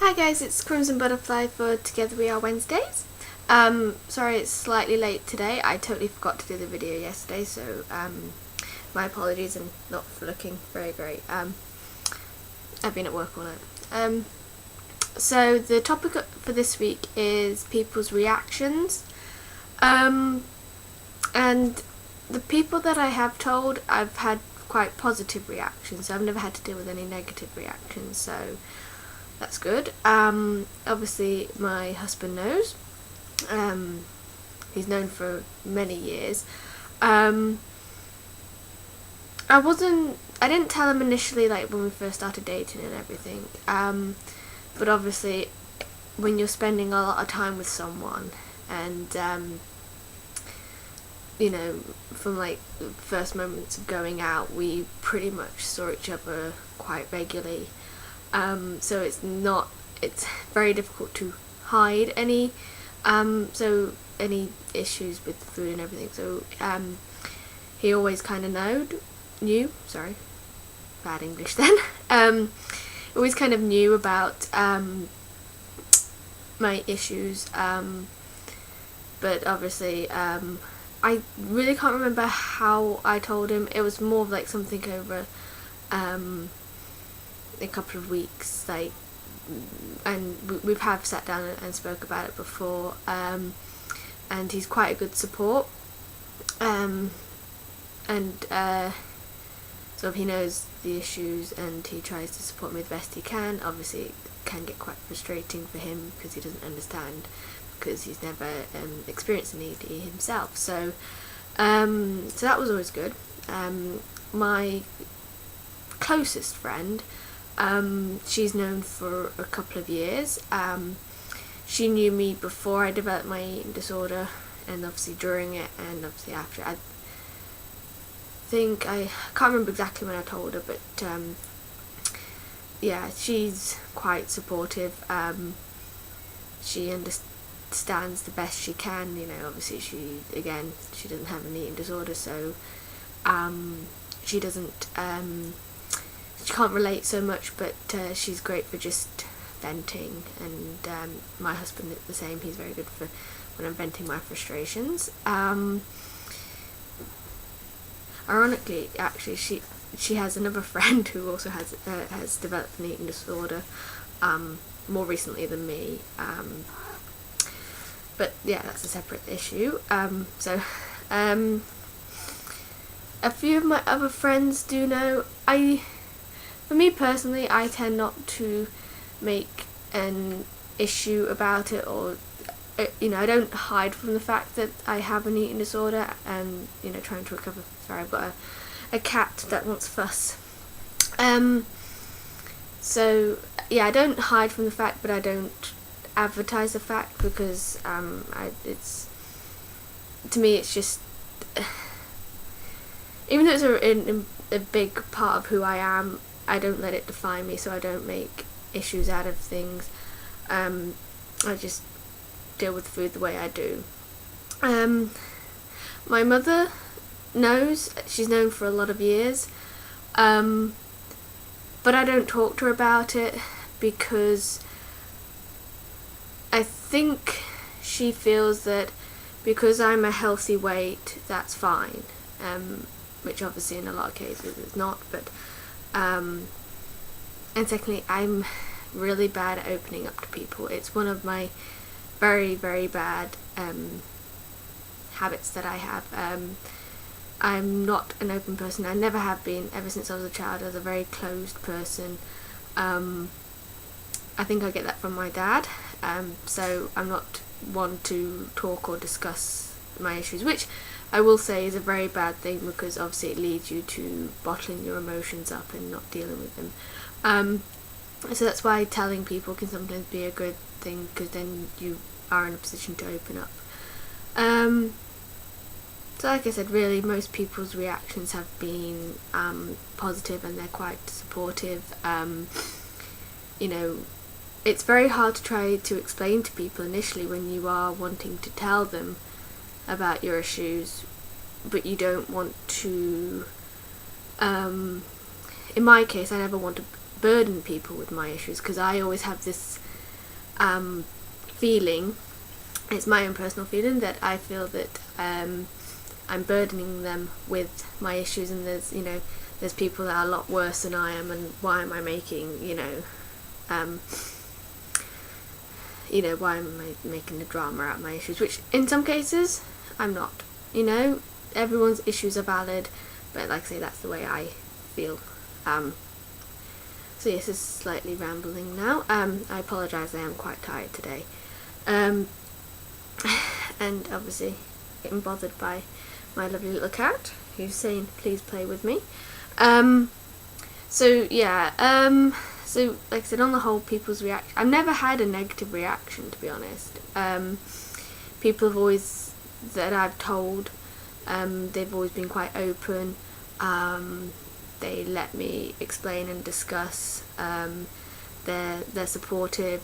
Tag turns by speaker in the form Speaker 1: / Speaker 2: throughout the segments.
Speaker 1: Hi guys, it's Crimson Butterfly for Together We Are Wednesdays. Sorry it's slightly late today. I totally forgot to do the video yesterday, so my apologies and not for looking very great. I've been at work all night. So the topic for this week is people's reactions. And the people that I have told, I've had quite positive reactions. I've never had to deal with any negative reactions, so that's good. Obviously my husband knows. He's known for many years. I didn't tell him initially, like when we first started dating and everything, but obviously when you're spending a lot of time with someone and you know, from like the first moments of going out, we pretty much saw each other quite regularly. So it's very difficult to hide any issues with food and everything. So he always kind of knew, sorry, bad English then, always kind of knew about my issues, but obviously I really can't remember how I told him. It was more of like something over a couple of weeks, like, and we've sat down and spoke about it before, and he's quite a good support, so he knows the issues and he tries to support me the best he can. Obviously it can get quite frustrating for him because he doesn't understand, because he's never experienced an ED himself, so that was always good. My closest friend, she's known for a couple of years. She knew me before I developed my eating disorder, and obviously during it, and obviously after. I can't remember exactly when I told her, but yeah, she's quite supportive. She understands the best she can. You know, obviously she doesn't have an eating disorder, so she doesn't. She can't relate so much, but she's great for just venting, and my husband is the same. He's very good for when I'm venting my frustrations. Ironically, actually, she has another friend who also has developed an eating disorder, more recently than me. But yeah, that's a separate issue. A few of my other friends do know. For me personally, I tend not to make an issue about it, or you know, I don't hide from the fact that I have an eating disorder and, you know, trying to recover. Sorry, I've got a cat that wants fuss. So yeah, I don't hide from the fact, but I don't advertise the fact, because to me it's just, even though it's a big part of who I am, I don't let it define me, so I don't make issues out of things. I just deal with food the way I do. My mother knows. She's known for a lot of years, but I don't talk to her about it because I think she feels that because I'm a healthy weight, that's fine, which obviously in a lot of cases it's not, but and secondly, I'm really bad at opening up to people. It's one of my very, very bad habits that I have. I'm not an open person. I never have been ever since I was a child. I was a very closed person. I think I get that from my dad, so I'm not one to talk or discuss my issues, which I will say is a very bad thing, because obviously it leads you to bottling your emotions up and not dealing with them. So that's why telling people can sometimes be a good thing, because then you are in a position to open up. So like I said, really most people's reactions have been positive, and they're quite supportive. You know, it's very hard to try to explain to people initially when you are wanting to tell them about your issues, but you don't want to, in my case, I never want to burden people with my issues, because I always have this feeling, it's my own personal feeling, that I feel that I'm burdening them with my issues, and there's people that are a lot worse than I am, and why am I making, why am I making a drama out of my issues, which in some cases I'm not. Everyone's issues are valid, but like I say, that's the way I feel. So yes, this is slightly rambling now. I apologise, I am quite tired today. And obviously getting bothered by my lovely little cat, who's saying please play with me. So like I said, on the whole, people's reaction, I've never had a negative reaction, to be honest. People have always, that I've told, they've always been quite open. They let me explain and discuss. They're supportive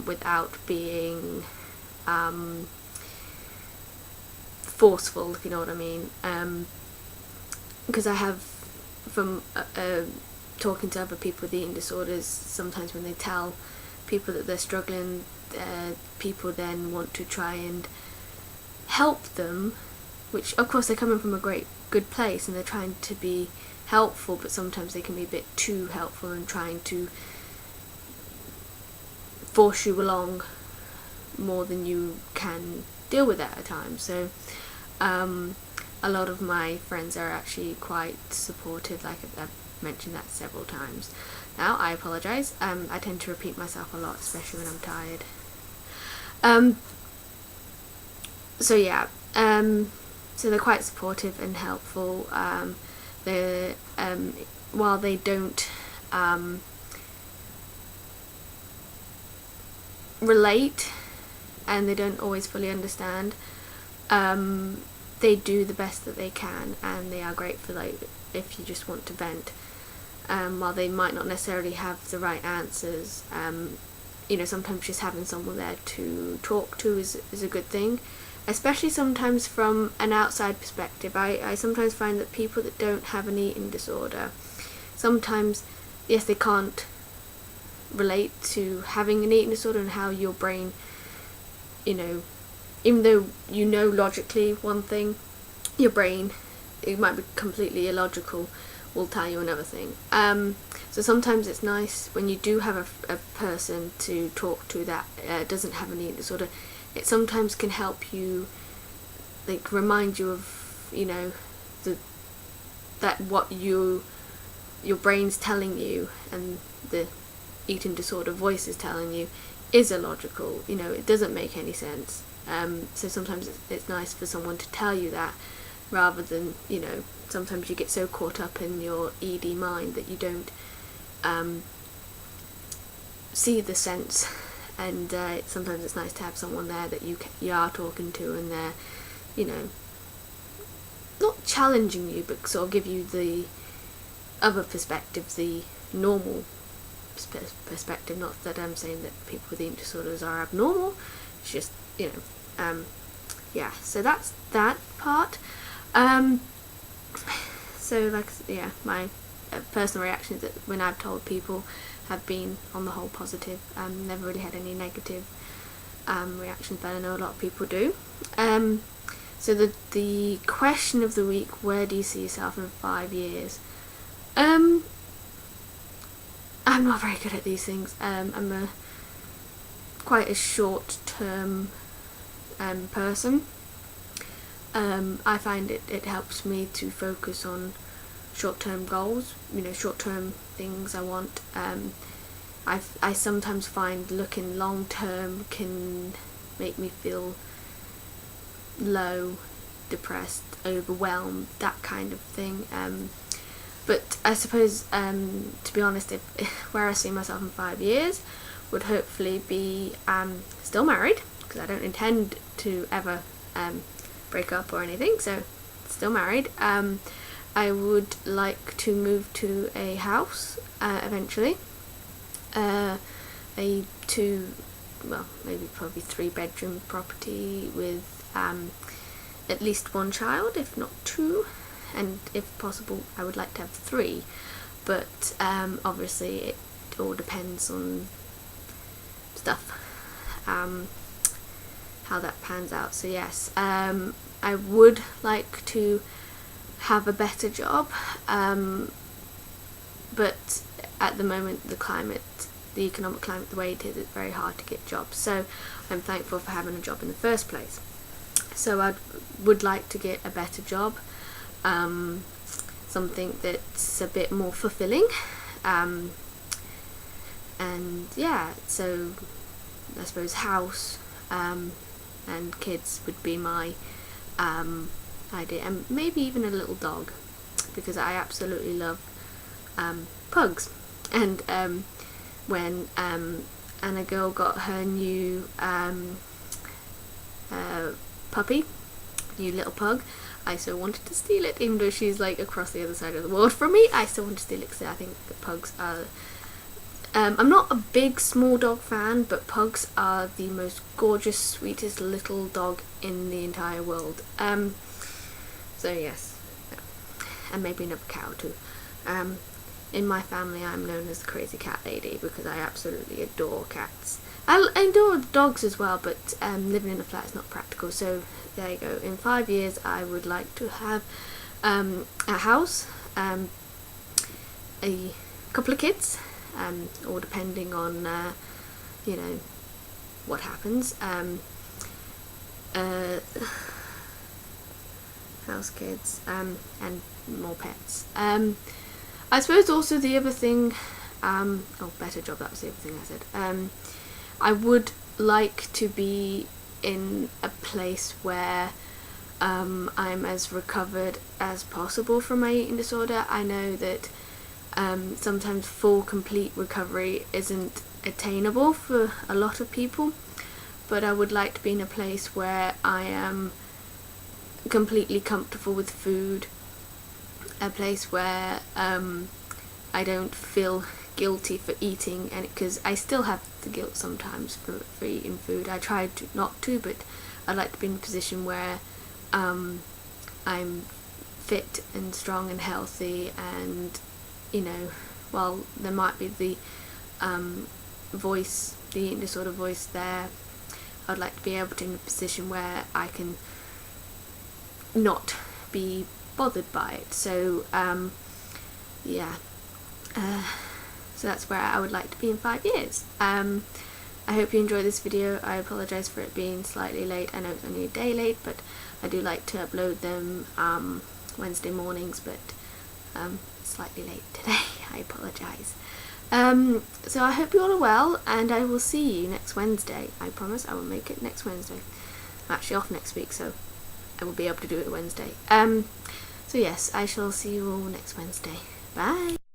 Speaker 1: without being forceful, if you know what I mean. Because I have, from talking to other people with eating disorders, sometimes when they tell people that they're struggling, people then want to try and help them, which of course they're coming from a good place and they're trying to be helpful, but sometimes they can be a bit too helpful and trying to force you along more than you can deal with at a time. So a lot of my friends are actually quite supportive, like I've mentioned that several times. Now, I apologise, I tend to repeat myself a lot, especially when I'm tired. So they're quite supportive and helpful. While they don't relate and they don't always fully understand, they do the best that they can, and they are great for, like, if you just want to vent. While they might not necessarily have the right answers, sometimes just having someone there to talk to is a good thing, especially sometimes from an outside perspective. I sometimes find that people that don't have an eating disorder, sometimes, yes, they can't relate to having an eating disorder and how your brain, even though logically one thing, your brain, it might be completely illogical, will tell you another thing. So sometimes it's nice when you do have a person to talk to that doesn't have an eating disorder. It sometimes can help you, like, remind you of, that what your brain's telling you and the eating disorder voice is telling you is illogical. It doesn't make any sense. So sometimes it's nice for someone to tell you that, rather than, sometimes you get so caught up in your ED mind that you don't see the sense, and sometimes it's nice to have someone there that you are talking to, and they're, not challenging you, but sort of give you the other perspective, the normal perspective. Not that I'm saying that people with eating disorders are abnormal, it's just, so that's that part. My personal reactions that when I've told people have been, on the whole, positive. Never really had any negative reactions, but I know a lot of people do. So the question of the week: where do you see yourself in 5 years? I'm not very good at these things. I'm quite a short-term person. I find it helps me to focus on short-term goals, short-term things I want. I sometimes find looking long-term can make me feel low, depressed, overwhelmed, that kind of thing. But I suppose, to be honest, where I see myself in 5 years would hopefully be still married, because I don't intend to ever break up or anything, so still married. I would like to move to a house eventually, maybe probably 3-bedroom property with at least 1 child, if not 2, and if possible I would like to have 3, but obviously it all depends on stuff. how that pans out. So yes, I would like to have a better job, but at the moment the economic climate the way it is, it's very hard to get jobs, so I'm thankful for having a job in the first place. So I would like to get a better job, something that's a bit more fulfilling, and yeah, so I suppose house and kids would be my idea, and maybe even a little dog, because I absolutely love pugs. And when Anna girl got her new puppy, new little pug, I so wanted to steal it, even though she's like across the other side of the world from me. I still want to steal it because I think the pugs are I'm not a big small dog fan, but pugs are the most gorgeous, sweetest little dog in the entire world. So yes, and maybe another cat or two. In my family I'm known as the crazy cat lady because I absolutely adore cats. I adore dogs as well, but living in a flat is not practical, so there you go. In 5 years I would like to have a house, a couple of kids, or depending on you know, what happens, house, kids, and more pets. I suppose also the other thing, better job, that was the other thing I said. I would like to be in a place where I'm as recovered as possible from my eating disorder. I know that sometimes full, complete recovery isn't attainable for a lot of people, but I would like to be in a place where I am completely comfortable with food, a place where I don't feel guilty for eating, and because I still have the guilt sometimes for eating food. I try not to, but I'd like to be in a position where I'm fit and strong and healthy, and you know, while there might be the voice, the eating disorder voice there, I'd like to be able to be in a position where I can not be bothered by it. So yeah, so that's where I would like to be in 5 years. I hope you enjoyed this video. I apologise for it being slightly late. I know it's only a day late, but I do like to upload them Wednesday mornings, but slightly late today. I apologise. So I hope you all are well, and I will see you next Wednesday. I promise I will make it next Wednesday. I'm actually off next week, so I will be able to do it Wednesday. So yes, I shall see you all next Wednesday. Bye!